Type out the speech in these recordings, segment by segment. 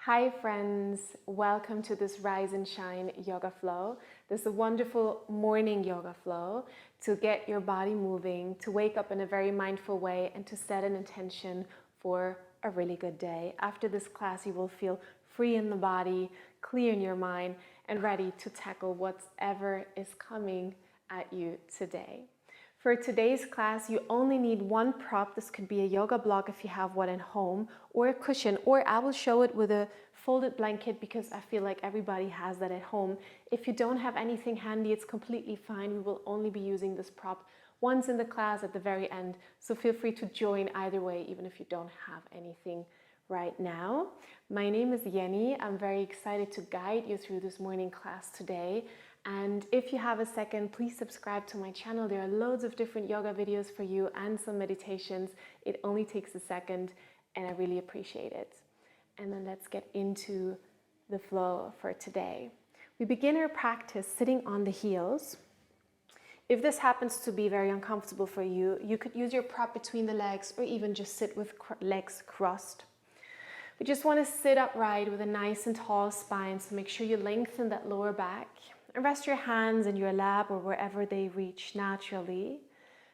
Hi friends, welcome to this Rise and Shine yoga flow. This is a wonderful morning yoga flow to get your body moving, to wake up in a very mindful way and to set an intention for a really good day. After this class, you will feel free in the body, clear in your mind, and ready to tackle whatever is coming at you today. For today's class, you only need one prop. This could be a yoga block if you have one at home, or a cushion, or I will show it with a folded blanket because I feel like everybody has that at home. If you don't have anything handy, it's completely fine. We will only be using this prop once in the class at the very end, so feel free to join either way, even if you don't have anything right now. My name is Jenny. I'm very excited to guide you through this morning class today. And if you have a second, please subscribe to my channel. There are loads of different yoga videos for you and some meditations. It only takes a second and I really appreciate it. And then let's get into the flow for today. We begin our practice sitting on the heels. If this happens to be very uncomfortable for you, you could use your prop between the legs or even just sit with legs crossed. We just want to sit upright with a nice and tall spine, so make sure you lengthen that lower back. And rest your hands in your lap or wherever they reach naturally,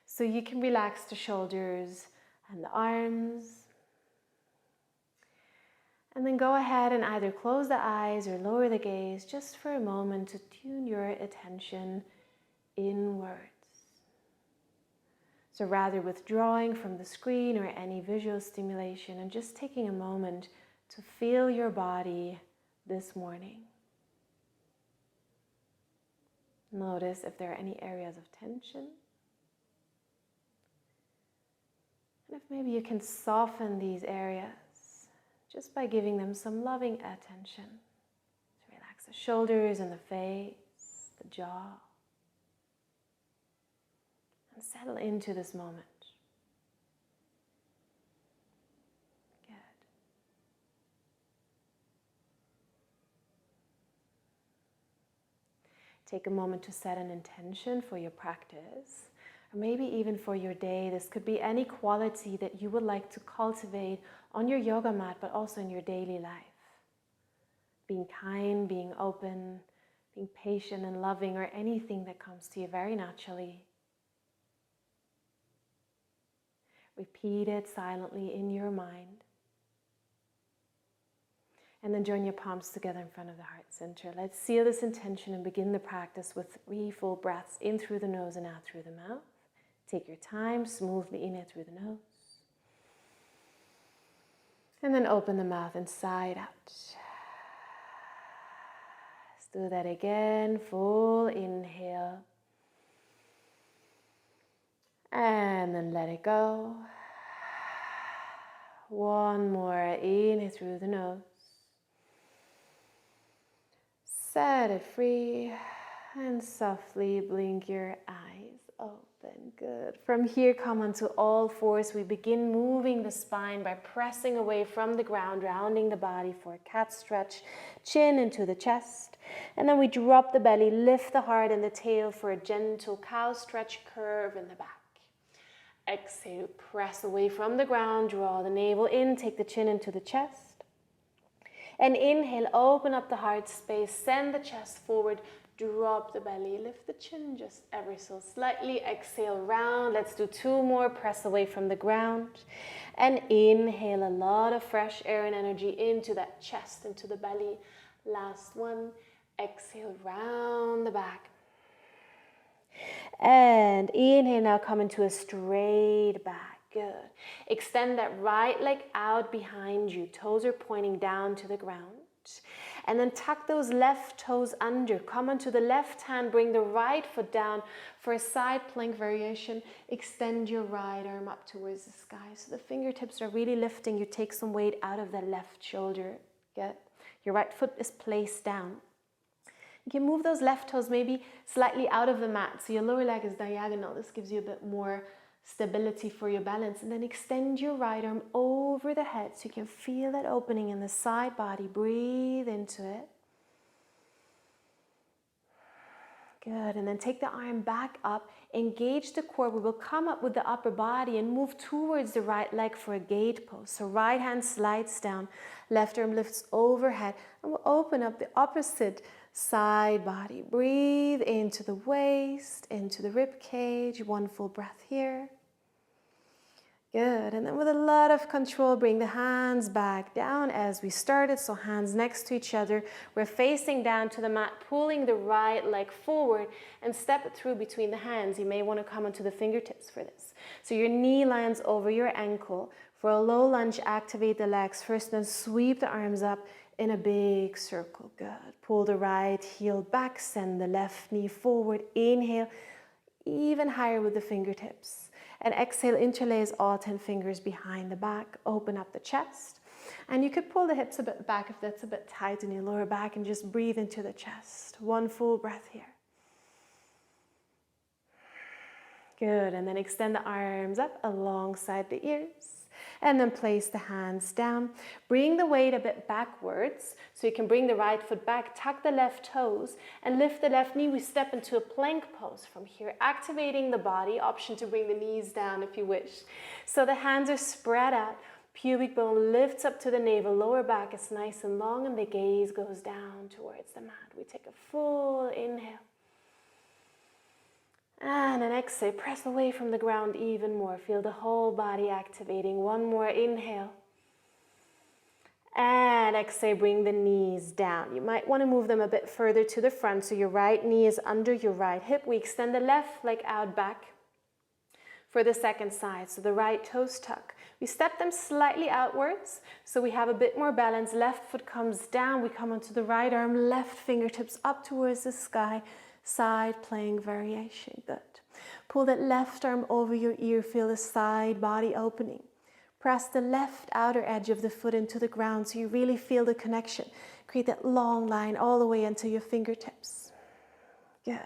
so you can relax the shoulders and the arms. And then go ahead and either close the eyes or lower the gaze just for a moment to tune your attention inwards. So rather withdrawing from the screen or any visual stimulation and just taking a moment to feel your body this morning. Notice if there are any areas of tension. And if maybe you can soften these areas just by giving them some loving attention. So relax the shoulders and the face, the jaw. And settle into this moment. Good. Take a moment to set an intention for your practice, or maybe even for your day. This could be any quality that you would like to cultivate on your yoga mat, but also in your daily life. Being kind, being open, being patient and loving, or anything that comes to you very naturally. Repeat it silently in your mind. And then join your palms together in front of the heart center. Let's seal this intention and begin the practice with 3 full breaths in through the nose and out through the mouth. Take your time, smoothly in it through the nose. And then open the mouth and sigh it out. Let's do that again. Full inhale. And then let it go. One more. In through the nose. Set it free and softly blink your eyes open. Good. From here, come onto all fours. We begin moving the spine by pressing away from the ground, rounding the body for a cat stretch, chin into the chest. And then we drop the belly, lift the heart and the tail for a gentle cow stretch, curve in the back. Exhale, press away from the ground, draw the navel in, take the chin into the chest. And inhale, open up the heart space, send the chest forward, drop the belly, lift the chin just ever so slightly. Exhale, round. Let's do 2 more, press away from the ground. And inhale a lot of fresh air and energy into that chest, into the belly. Last one. Exhale, round the back. And inhale, now come into a straight back. Good. Extend that right leg out behind you. Toes are pointing down to the ground. And then tuck those left toes under. Come onto the left hand. Bring the right foot down for a side plank variation. Extend your right arm up towards the sky. So the fingertips are really lifting. You take some weight out of the left shoulder. Good. Your right foot is placed down. You can move those left toes maybe slightly out of the mat. So your lower leg is diagonal. This gives you a bit more stability for your balance. And then extend your right arm over the head so you can feel that opening in the side body. Breathe into it. Good, and then take the arm back up, engage the core. We will come up with the upper body and move towards the right leg for a gate pose. So right hand slides down, left arm lifts overhead, and we'll open up the opposite side body. Breathe into the waist, into the rib cage. One full breath here. Good, and then with a lot of control, bring the hands back down as we started. So hands next to each other. We're facing down to the mat, pulling the right leg forward and step it through between the hands. You may want to come onto the fingertips for this. So your knee lands over your ankle. For a low lunge, activate the legs first, then sweep the arms up in a big circle. Good. Pull the right heel back, send the left knee forward. Inhale, even higher with the fingertips. And exhale, interlace all 10 fingers behind the back. Open up the chest. And you could pull the hips a bit back if that's a bit tight in your lower back and just breathe into the chest. One full breath here. Good, and then extend the arms up alongside the ears. And then place the hands down. Bring the weight a bit backwards, so you can bring the right foot back, tuck the left toes, and lift the left knee. We step into a plank pose from here, activating the body. Option to bring the knees down if you wish. So the hands are spread out. Pubic bone lifts up to the navel. Lower back is nice and long, and the gaze goes down towards the mat. We take a full inhale. And an exhale, press away from the ground even more. Feel the whole body activating. One more inhale. And exhale, bring the knees down. You might want to move them a bit further to the front so your right knee is under your right hip. We extend the left leg out back for the second side. So the right toes tuck. We step them slightly outwards so we have a bit more balance. Left foot comes down. We come onto the right arm, left fingertips up towards the sky. Side plank variation. Good. Pull that left arm over your ear. Feel the side body opening. Press the left outer edge of the foot into the ground so you really feel the connection. Create that long line all the way into your fingertips. Good.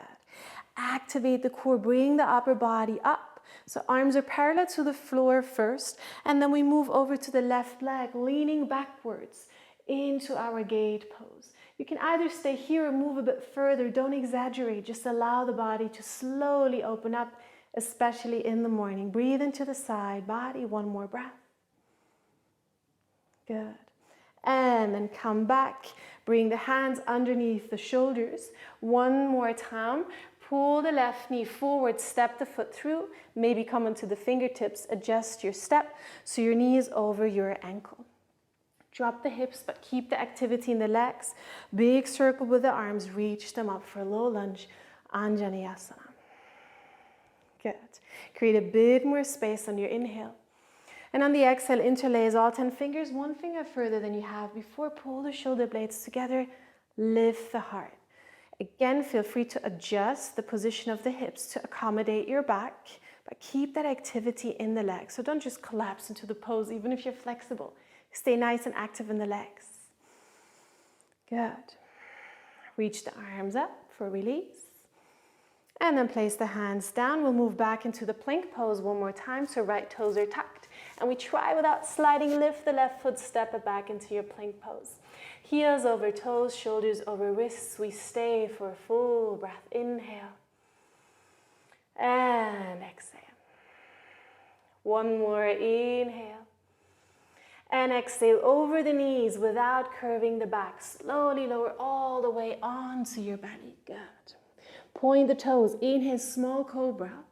Activate the core. Bring the upper body up. So arms are parallel to the floor first, and then we move over to the left leg, leaning backwards into our gate pose. You can either stay here or move a bit further. Don't exaggerate. Just allow the body to slowly open up, especially in the morning. Breathe into the side body. One more breath. Good. And then come back. Bring the hands underneath the shoulders. One more time. Pull the left knee forward. Step the foot through. Maybe come onto the fingertips. Adjust your step so your knee is over your ankle. Drop the hips, but keep the activity in the legs. Big circle with the arms. Reach them up for a low lunge. Anjaneyasana. Good. Create a bit more space on your inhale. And on the exhale, interlace all 10 fingers, one finger further than you have before. Pull the shoulder blades together. Lift the heart. Again, feel free to adjust the position of the hips to accommodate your back, but keep that activity in the legs. So don't just collapse into the pose, even if you're flexible. Stay nice and active in the legs. Good. Reach the arms up for release. And then place the hands down. We'll move back into the plank pose one more time. So right toes are tucked. And we try without sliding. Lift the left foot, step it back into your plank pose. Heels over toes, shoulders over wrists. We stay for a full breath. Inhale. And exhale. One more inhale. And exhale over the knees without curving the back. Slowly lower all the way onto your belly. Good. Point the toes. Inhale, small cobra.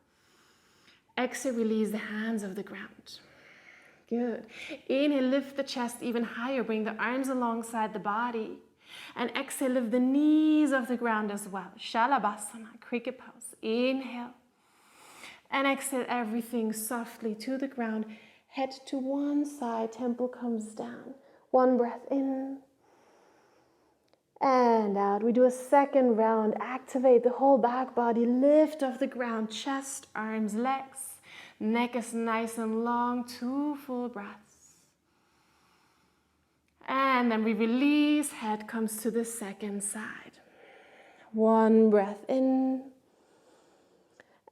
Exhale, release the hands of the ground. Good. Inhale, lift the chest even higher. Bring the arms alongside the body. And exhale, lift the knees off the ground as well. Shalabhasana, cricket pose. Inhale. And exhale, everything softly to the ground. Head to one side, temple comes down. One breath in and out. We do a second round. Activate the whole back body. Lift off the ground, chest, arms, legs. Neck is nice and long. 2 full breaths. And then we release. Head comes to the second side. 1 breath in.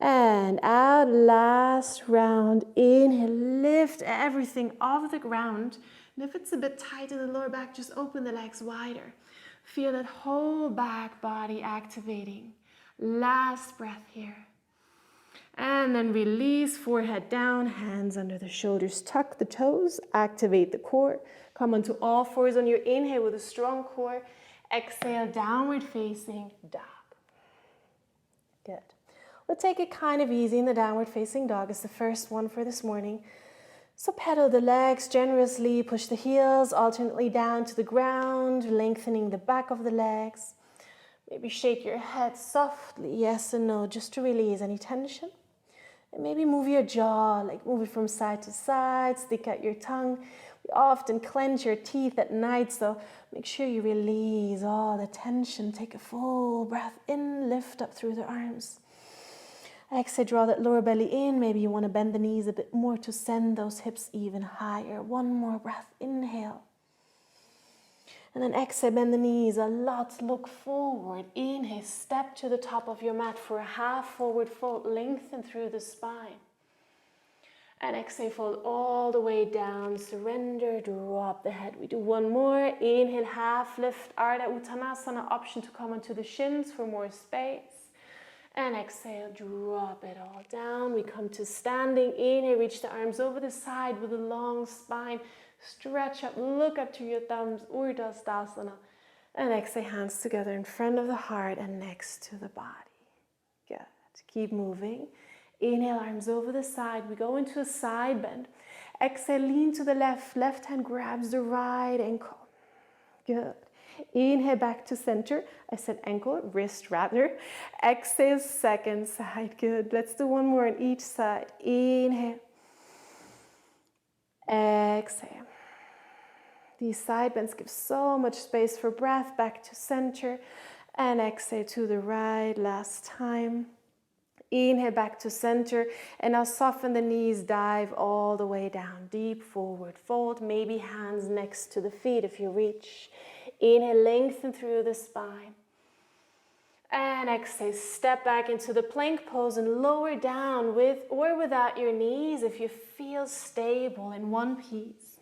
And out, last round. Inhale, lift everything off the ground. And if it's a bit tight in the lower back, just open the legs wider. Feel that whole back body activating. Last breath here. And then release, forehead down, hands under the shoulders. Tuck the toes, activate the core. Come onto all fours on your inhale with a strong core. Exhale, downward facing dog. Good. We'll take it kind of easy in the downward facing dog. It's the first one for this morning. So pedal the legs generously, push the heels alternately down to the ground, lengthening the back of the legs. Maybe shake your head softly, yes and no, just to release any tension. And maybe move your jaw, like move it from side to side, stick out your tongue. We often clench your teeth at night, so make sure you release all the tension. Take a full breath in, lift up through the arms. Exhale, draw that lower belly in. Maybe you want to bend the knees a bit more to send those hips even higher. One more breath, inhale. And then exhale, bend the knees a lot, look forward. Inhale, step to the top of your mat for a half forward fold, lengthen through the spine. And exhale, fold all the way down, surrender, drop the head. We do one more. Inhale, half lift, Ardha Uttanasana, option to come onto the shins for more space. And exhale, drop it all down. We come to standing. Inhale, reach the arms over the side with a long spine. Stretch up, look up to your thumbs, Urdhva Sthasana. And exhale, hands together in front of the heart and next to the body. Good. Keep moving. Inhale, arms over the side. We go into a side bend. Exhale, lean to the left. Left hand grabs the right ankle. Good. Inhale, back to center. I said ankle, wrist rather. Exhale, second side. Good. Let's do one more on each side. Inhale. Exhale. These side bends give so much space for breath. Back to center. And exhale to the right. Last time. Inhale, back to center. And now soften the knees. Dive all the way down. Deep forward fold. Maybe hands next to the feet if you reach. Inhale, lengthen through the spine. And exhale, step back into the plank pose and lower down with or without your knees if you feel stable in one piece.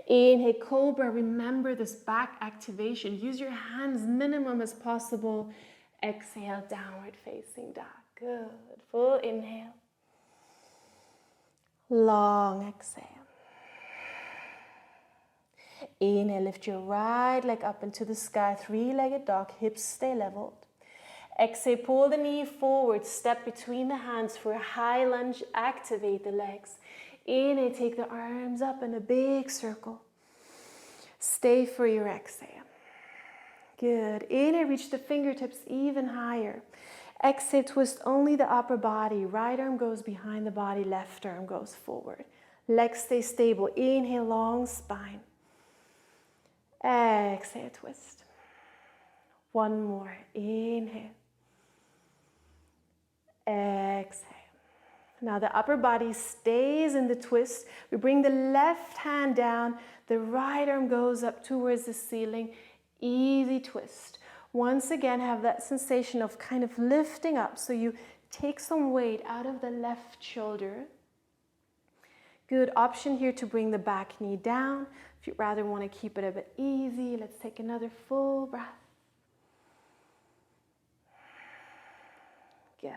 Inhale, Cobra. Remember this back activation. Use your hands minimum as possible. Exhale, downward facing dog. Good. Full inhale. Long exhale. Inhale, lift your right leg up into the sky, three-legged dog, hips stay leveled. Exhale, pull the knee forward, step between the hands for a high lunge, activate the legs. Inhale, take the arms up in a big circle. Stay for your exhale. Good. Inhale, reach the fingertips even higher. Exhale, twist only the upper body. Right arm goes behind the body, left arm goes forward. Legs stay stable. Inhale, long spine. Exhale, twist. One more. Inhale. Exhale. Now the upper body stays in the twist. We bring the left hand down. The right arm goes up towards the ceiling. Easy twist. Once again, have that sensation of kind of lifting up. So you take some weight out of the left shoulder. Good option here to bring the back knee down. If you'd rather want to keep it a bit easy, let's take another full breath. Good.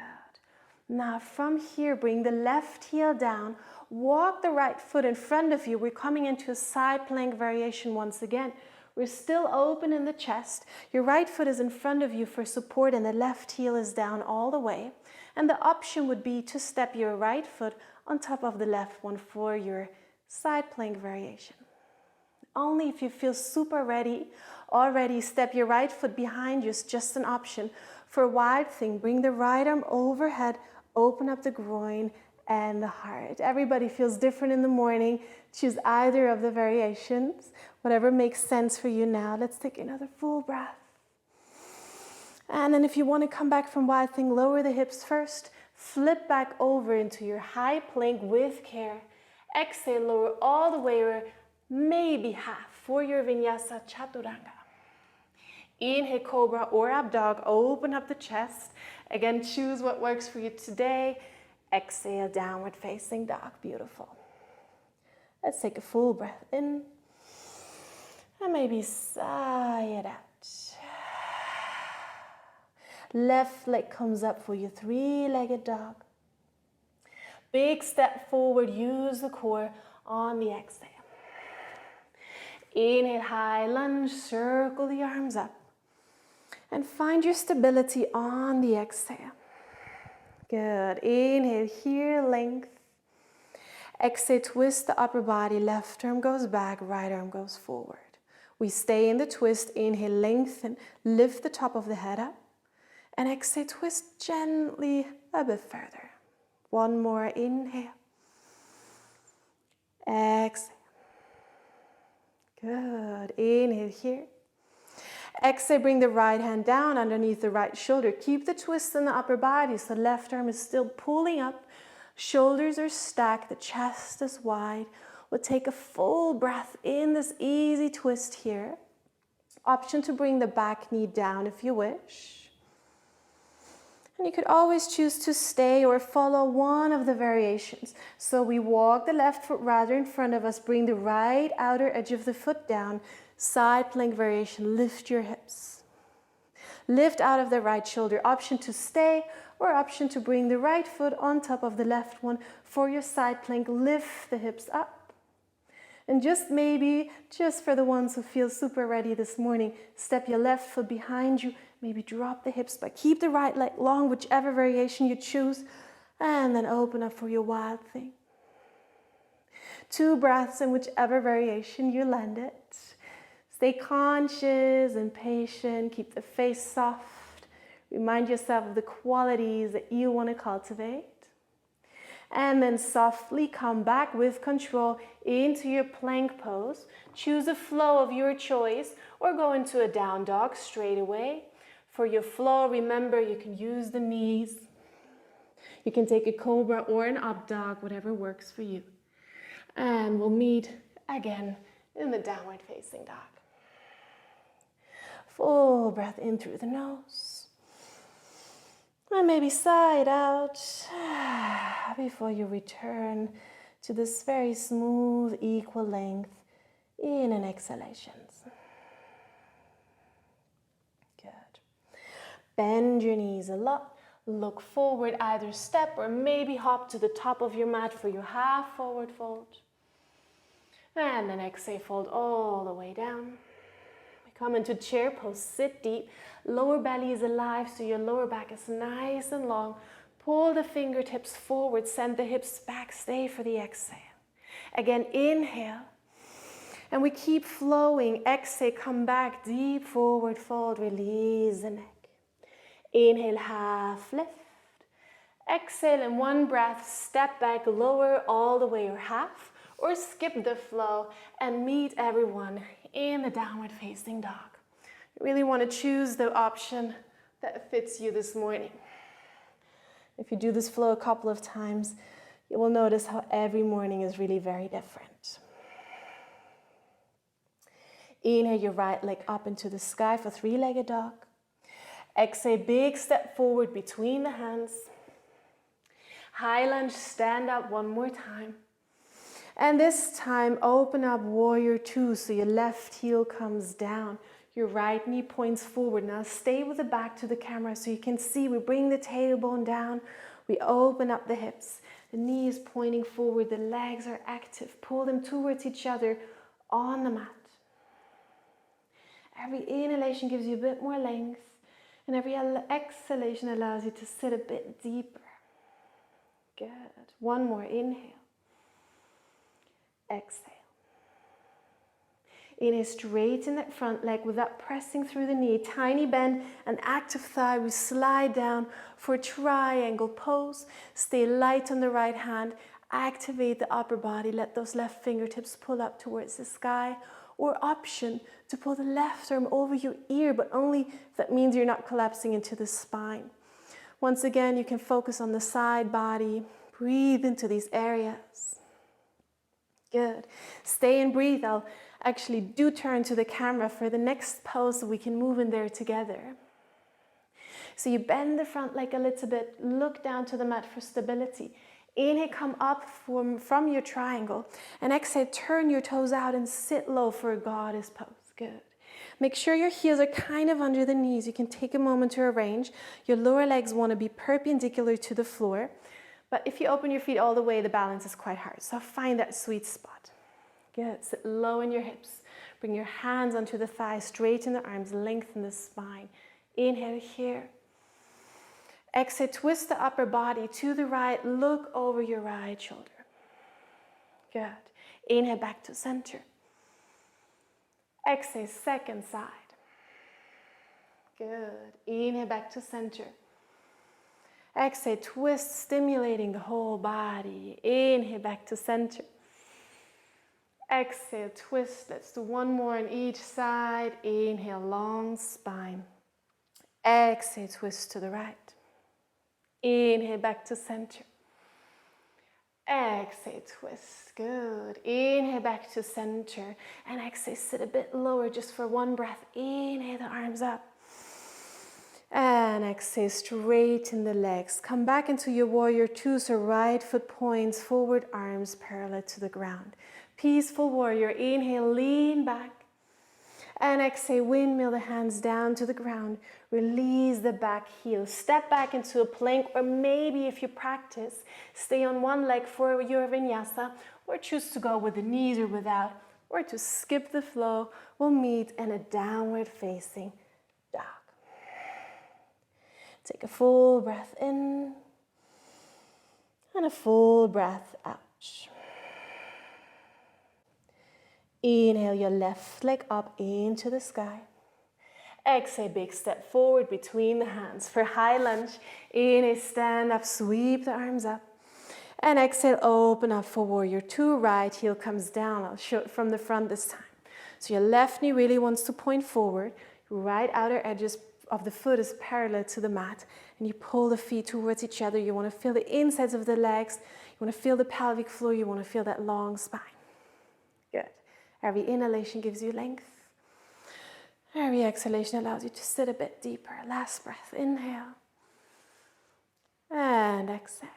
Now from here, bring the left heel down. Walk the right foot in front of you. We're coming into a side plank variation once again. We're still open in the chest. Your right foot is in front of you for support and the left heel is down all the way. And the option would be to step your right foot on top of the left one for your side plank variation. Only if you feel super ready, already step your right foot behind you is just an option. For a wild thing, bring the right arm overhead, open up the groin and the heart. Everybody feels different in the morning. Choose either of the variations, whatever makes sense for you now. Let's take another full breath. And then if you want to come back from wild thing, lower the hips first. Flip back over into your high plank with care. Exhale, lower all the way, or maybe half for your Vinyasa Chaturanga. Inhale, Cobra or Up Dog. Open up the chest. Again, choose what works for you today. Exhale, downward facing dog. Beautiful. Let's take a full breath in. And maybe sigh it out. Left leg comes up for your three-legged dog. Big step forward, use the core on the exhale. Inhale, high lunge, circle the arms up. And find your stability on the exhale. Good. Inhale here, length. Exhale, twist the upper body. Left arm goes back, right arm goes forward. We stay in the twist. Inhale, lengthen, lift the top of the head up. And exhale, twist gently a bit further. One more, inhale. Exhale. Good. Inhale here. Exhale, bring the right hand down underneath the right shoulder. Keep the twist in the upper body so the left arm is still pulling up. Shoulders are stacked, the chest is wide. We'll take a full breath in this easy twist here. Option to bring the back knee down if you wish. And you could always choose to stay or follow one of the variations. So we walk the left foot rather in front of us, bring the right outer edge of the foot down. Side plank variation, lift your hips. Lift out of the right shoulder. Option to stay or option to bring the right foot on top of the left one for your side plank. Lift the hips up. And just maybe, just for the ones who feel super ready this morning, step your left foot behind you. Maybe drop the hips, but keep the right leg long, whichever variation you choose. And then open up for your wild thing. 2 breaths in whichever variation you land it. Stay conscious and patient. Keep the face soft. Remind yourself of the qualities that you want to cultivate. And then softly come back with control into your plank pose. Choose a flow of your choice or go into a down dog straight away. For your flow, remember you can use the knees. You can take a cobra or an up dog, whatever works for you. And we'll meet again in the downward facing dog. Full breath in through the nose. And maybe sigh it out before you return to this very smooth, equal length in an exhalations. Good. Bend your knees a lot. Look forward, either step or maybe hop to the top of your mat for your half forward fold. And then exhale, fold all the way down. We come into chair pose, sit deep. Lower belly is alive, so your lower back is nice and long. Pull the fingertips forward, send the hips back, stay for the exhale. Again, inhale. And we keep flowing. Exhale, come back, deep forward fold, release the neck. Inhale, half lift. Exhale, in one breath, step back, lower all the way or half, or skip the flow and meet everyone in the downward facing dog. You really want to choose the option that fits you this morning. If you do this flow a couple of times, you will notice how every morning is really very different. Inhale your right leg up into the sky for three-legged dog. Exhale, big step forward between the hands. High lunge, stand up one more time. And this time, open up warrior two, so your left heel comes down. Your right knee points forward. Now stay with the back to the camera so you can see. We bring the tailbone down. We open up the hips. The knee is pointing forward. The legs are active. Pull them towards each other on the mat. Every inhalation gives you a bit more length. And every exhalation allows you to sit a bit deeper. Good. One more. Inhale. Exhale. Inhale, straighten that front leg without pressing through the knee. Tiny bend and active thigh. We slide down for a triangle pose. Stay light on the right hand. Activate the upper body. Let those left fingertips pull up towards the sky. Or option to pull the left arm over your ear, but only if that means you're not collapsing into the spine. Once again, you can focus on the side body. Breathe into these areas. Good. Stay and breathe. I'll actually do turn to the camera for the next pose so we can move in there together. So you bend the front leg a little bit. Look down to the mat for stability. Inhale, come up from your triangle. And exhale, turn your toes out and sit low for a goddess pose. Good. Make sure your heels are kind of under the knees. You can take a moment to arrange. Your lower legs want to be perpendicular to the floor. But if you open your feet all the way, the balance is quite hard. So find that sweet spot. Good. Sit low in your hips. Bring your hands onto the thighs, straighten the arms, lengthen the spine. Inhale here. Exhale, twist the upper body to the right. Look over your right shoulder. Good. Inhale back to center. Exhale, second side. Good. Inhale back to center. Exhale, twist, stimulating the whole body. Inhale back to center. Exhale, twist. Let's do one more on each side. Inhale, long spine. Exhale, twist to the right. Inhale, back to center. Exhale, twist. Good. Inhale, back to center. And exhale, sit a bit lower just for one breath. Inhale, the arms up. And exhale, straighten the legs. Come back into your warrior two, so right foot points forward, arms parallel to the ground. Peaceful warrior. Inhale, lean back. And exhale, windmill the hands down to the ground. Release the back heel. Step back into a plank, or maybe if you practice, stay on one leg for your vinyasa, or choose to go with the knees or without, or to skip the flow. We'll meet in a downward facing dog. Take a full breath in and a full breath out. Inhale your left leg up into the sky. Exhale, big step forward between the hands for high lunge. Inhale, stand up, sweep the arms up. And exhale, open up for warrior two. Right heel comes down. I'll show it from the front this time. So your left knee really wants to point forward. Right outer edges of the foot is parallel to the mat. And you pull the feet towards each other. You want to feel the insides of the legs. You want to feel the pelvic floor. You want to feel that long spine. Good. Every inhalation gives you length. Every exhalation allows you to sit a bit deeper. Last breath, inhale. And exhale.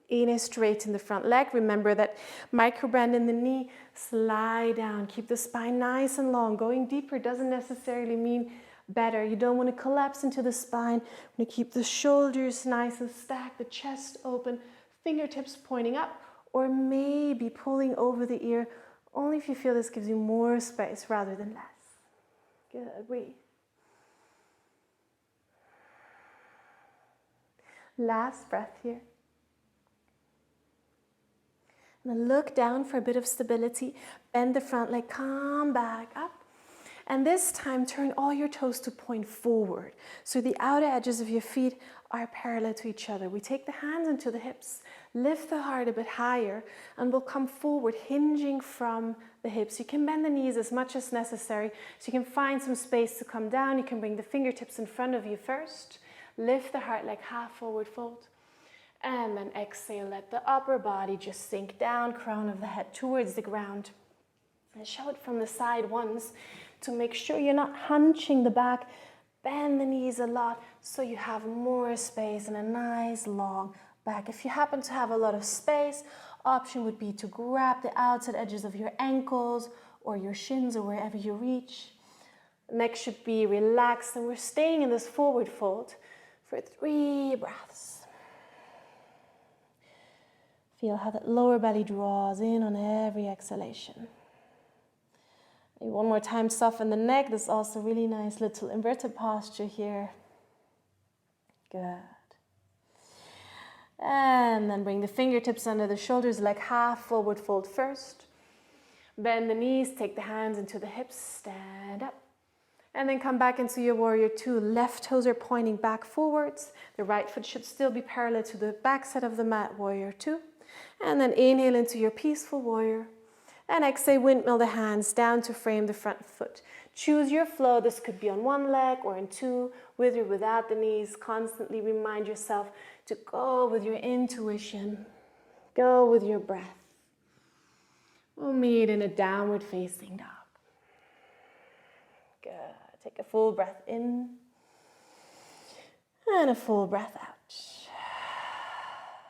Inhale, straighten the front leg. Remember that micro bend in the knee. Slide down. Keep the spine nice and long. Going deeper doesn't necessarily mean better. You don't want to collapse into the spine. You want to keep the shoulders nice and stacked, the chest open, fingertips pointing up, or maybe pulling over the ear. Only if you feel this gives you more space rather than less. Good, breathe. Last breath here. And then look down for a bit of stability. Bend the front leg, come back up. And this time, turn all your toes to point forward. So the outer edges of your feet are parallel to each other. We take the hands into the hips, lift the heart a bit higher, and we'll come forward, hinging from the hips. You can bend the knees as much as necessary, so you can find some space to come down. You can bring the fingertips in front of you first. Lift the heart like half forward fold. And then exhale, let the upper body just sink down, crown of the head towards the ground. And show it from the side once to make sure you're not hunching the back. Bend the knees a lot so you have more space and a nice long back. If you happen to have a lot of space, option would be to grab the outside edges of your ankles or your shins or wherever you reach. Neck should be relaxed, and we're staying in this forward fold for 3 breaths. Feel how that lower belly draws in on every exhalation. Maybe one more time, soften the neck. There's also really nice little inverted posture here. Good. And then bring the fingertips under the shoulders like half forward fold first. Bend the knees, take the hands into the hips, stand up. And then come back into your warrior two. Left toes are pointing back forwards. The right foot should still be parallel to the back side of the mat, warrior two. And then inhale into your peaceful warrior. And exhale, windmill the hands down to frame the front foot. Choose your flow. This could be on one leg or in two, with or without the knees. Constantly remind yourself to go with your intuition. Go with your breath. We'll meet in a downward facing dog. Good. Take a full breath in and a full breath out.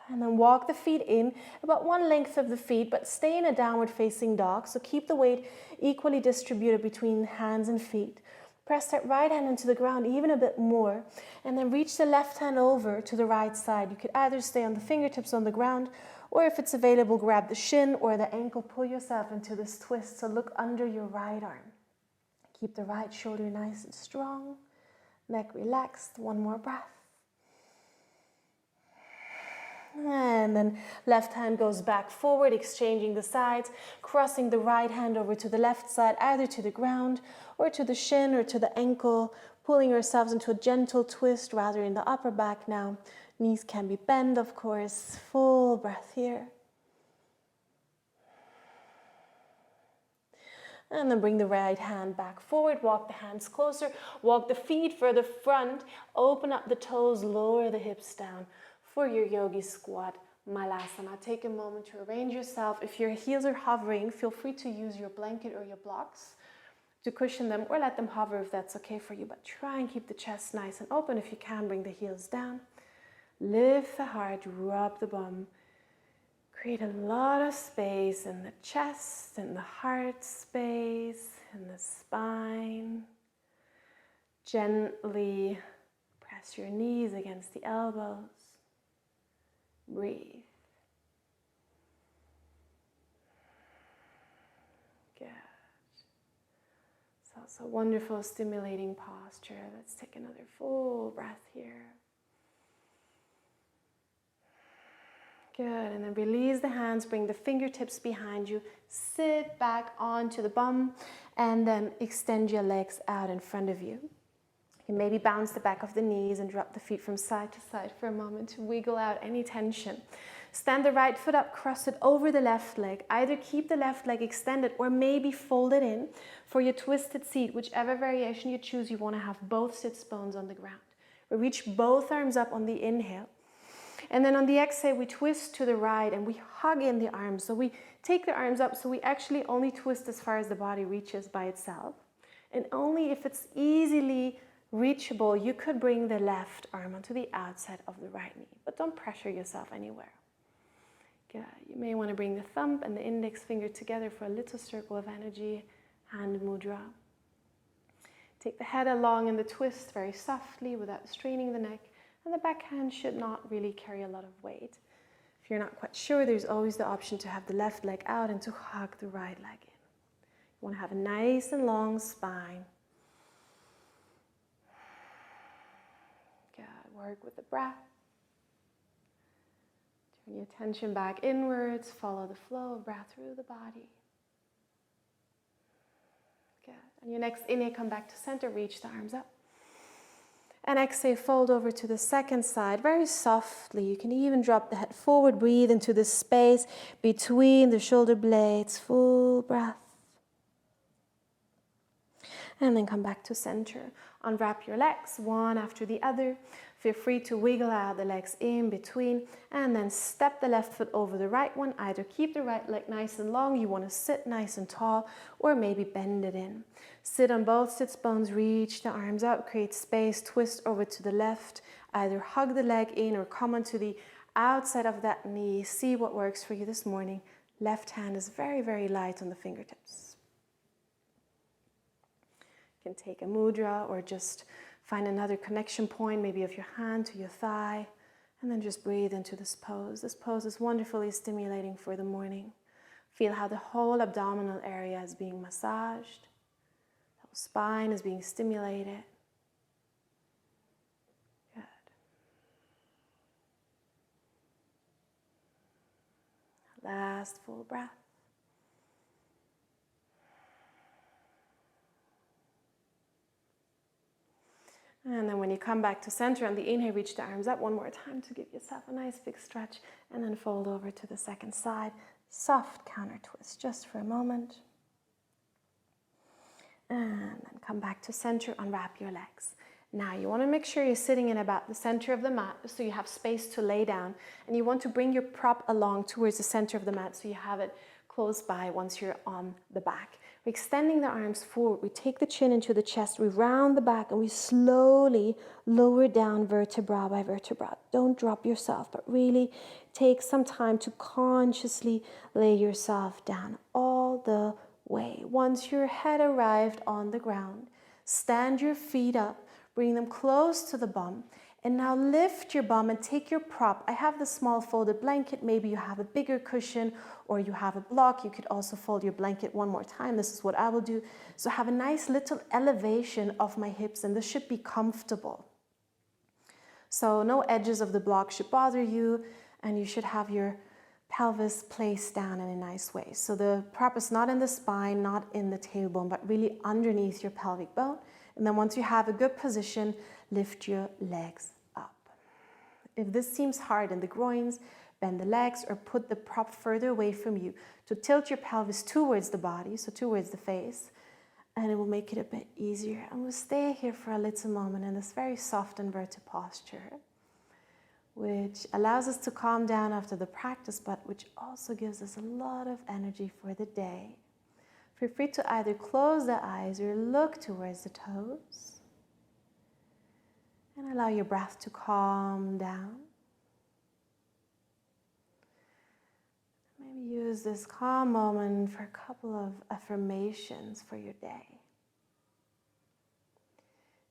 And then walk the feet in, about one length of the feet, but stay in a downward facing dog. So keep the weight equally distributed between hands and feet. Press that right hand into the ground even a bit more. And then reach the left hand over to the right side. You could either stay on the fingertips on the ground, or if it's available, grab the shin or the ankle, pull yourself into this twist. So look under your right arm. Keep the right shoulder nice and strong. Neck relaxed. One more breath. And then left hand goes back forward, exchanging the sides, crossing the right hand over to the left side, either to the ground or to the shin or to the ankle, pulling yourselves into a gentle twist rather in the upper back now. Knees can be bent, of course. Full breath here. And then bring the right hand back forward, walk the hands closer, walk the feet further front, open up the toes, lower the hips down for your yogi squat, malasana. Take a moment to arrange yourself. If your heels are hovering, feel free to use your blanket or your blocks to cushion them, or let them hover if that's okay for you, but try and keep the chest nice and open. If you can, bring the heels down. Lift the heart, rub the bum. Create a lot of space in the chest, in the heart space, in the spine. Gently press your knees against the elbows. Breathe. Good. So it's a wonderful, stimulating posture. Let's take another full breath here. Good, and then release the hands, bring the fingertips behind you, sit back onto the bum, and then extend your legs out in front of you. You can maybe bounce the back of the knees and drop the feet from side to side for a moment to wiggle out any tension. Stand the right foot up, cross it over the left leg. Either keep the left leg extended or maybe fold it in for your twisted seat. Whichever variation you choose, you want to have both sits bones on the ground. We reach both arms up on the inhale. And then on the exhale, we twist to the right and we hug in the arms. So we take the arms up, so we actually only twist as far as the body reaches by itself. And only if it's easily reachable, you could bring the left arm onto the outside of the right knee. But don't pressure yourself anywhere. Good. You may want to bring the thumb and the index finger together for a little circle of energy, hand mudra. Take the head along in the twist very softly without straining the neck. And the back hand should not really carry a lot of weight. If you're not quite sure, there's always the option to have the left leg out and to hug the right leg in. You want to have a nice and long spine. Good. Work with the breath. Turn your attention back inwards. Follow the flow of breath through the body. Good. On your next inhale, come back to center. Reach the arms up. And exhale, fold over to the second side very softly. You can even drop the head forward. Breathe into the space between the shoulder blades. Full breath. And then come back to center. Unwrap your legs, one after the other. Feel free to wiggle out the legs in between. And then step the left foot over the right one. Either keep the right leg nice and long. You want to sit nice and tall. Or maybe bend it in. Sit on both sits bones. Reach the arms up. Create space. Twist over to the left. Either hug the leg in or come onto the outside of that knee. See what works for you this morning. Left hand is very, very light on the fingertips. You can take a mudra or just find another connection point, maybe of your hand to your thigh, and then just breathe into this pose. This pose is wonderfully stimulating for the morning. Feel how the whole abdominal area is being massaged. The whole spine is being stimulated. Good. Last full breath. And then when you come back to center on the inhale, reach the arms up one more time to give yourself a nice big stretch, and then fold over to the second side. Soft counter twist just for a moment. And then come back to center, unwrap your legs. Now you want to make sure you're sitting in about the center of the mat so you have space to lay down, and you want to bring your prop along towards the center of the mat so you have it close by once you're on the back. We're extending the arms forward. We take the chin into the chest. We round the back and we slowly lower down vertebra by vertebra. Don't drop yourself, but really take some time to consciously lay yourself down all the way. Once your head arrived on the ground, stand your feet up, bring them close to the bum, and now lift your bum and take your prop. I have the small folded blanket. Maybe you have a bigger cushion or you have a block. You could also fold your blanket one more time. This is what I will do. So have a nice little elevation of my hips, and this should be comfortable. So no edges of the block should bother you, and you should have your pelvis placed down in a nice way. So the prop is not in the spine, not in the tailbone, but really underneath your pelvic bone. And then once you have a good position, lift your legs up. If this seems hard in the groins, bend the legs or put the prop further away from you to tilt your pelvis towards the body, so towards the face, and it will make it a bit easier. And we'll stay here for a little moment in this very soft inverted posture, which allows us to calm down after the practice, but which also gives us a lot of energy for the day. Feel free to either close the eyes or look towards the toes. And allow your breath to calm down. Maybe use this calm moment for a couple of affirmations for your day.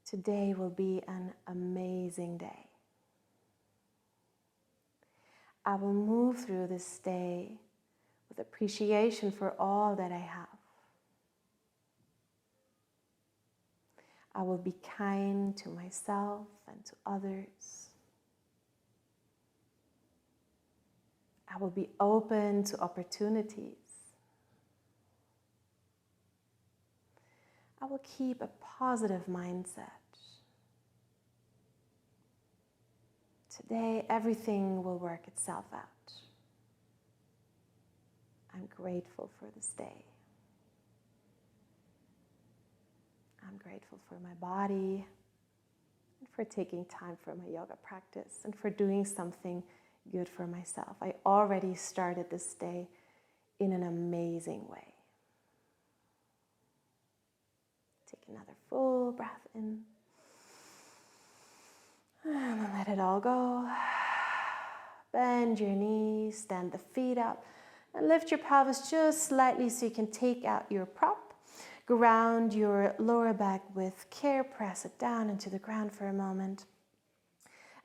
Today will be an amazing day. I will move through this day with appreciation for all that I have. I will be kind to myself and to others. I will be open to opportunities. I will keep a positive mindset. Today, everything will work itself out. I'm grateful for this day. I'm grateful for my body and for taking time for my yoga practice and for doing something good for myself. I already started this day in an amazing way. Take another full breath in and then let it all go. Bend your knees, stand the feet up, and lift your pelvis just slightly so you can take out your prop. Ground your lower back with care, press it down into the ground for a moment.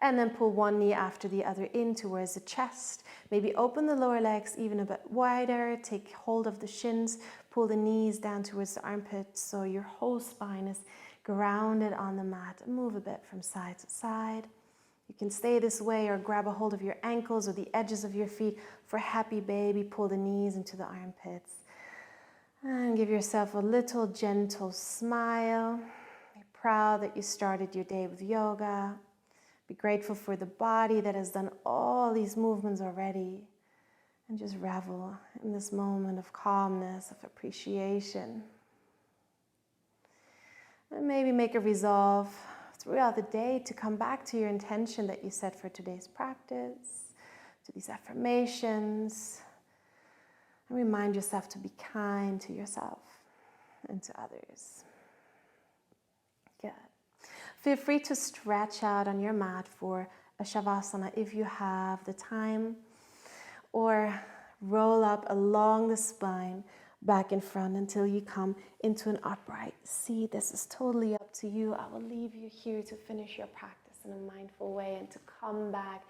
And then pull one knee after the other in towards the chest. Maybe open the lower legs even a bit wider, take hold of the shins, pull the knees down towards the armpits so your whole spine is grounded on the mat. Move a bit from side to side. You can stay this way or grab a hold of your ankles or the edges of your feet for happy baby. Pull the knees into the armpits. And give yourself a little gentle smile. Be proud that you started your day with yoga. Be grateful for the body that has done all these movements already. And just revel in this moment of calmness, of appreciation. And maybe make a resolve throughout the day to come back to your intention that you set for today's practice, to these affirmations. And remind yourself to be kind to yourself and to others. Good. Feel free to stretch out on your mat for a Shavasana if you have the time, or roll up along the spine back in front until you come into an upright seat. This is totally up to you. I will leave you here to finish your practice in a mindful way and to come back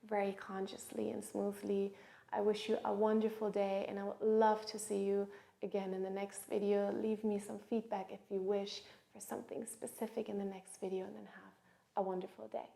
very consciously and smoothly. I wish you a wonderful day, and I would love to see you again in the next video. Leave me some feedback if you wish for something specific in the next video, and then have a wonderful day.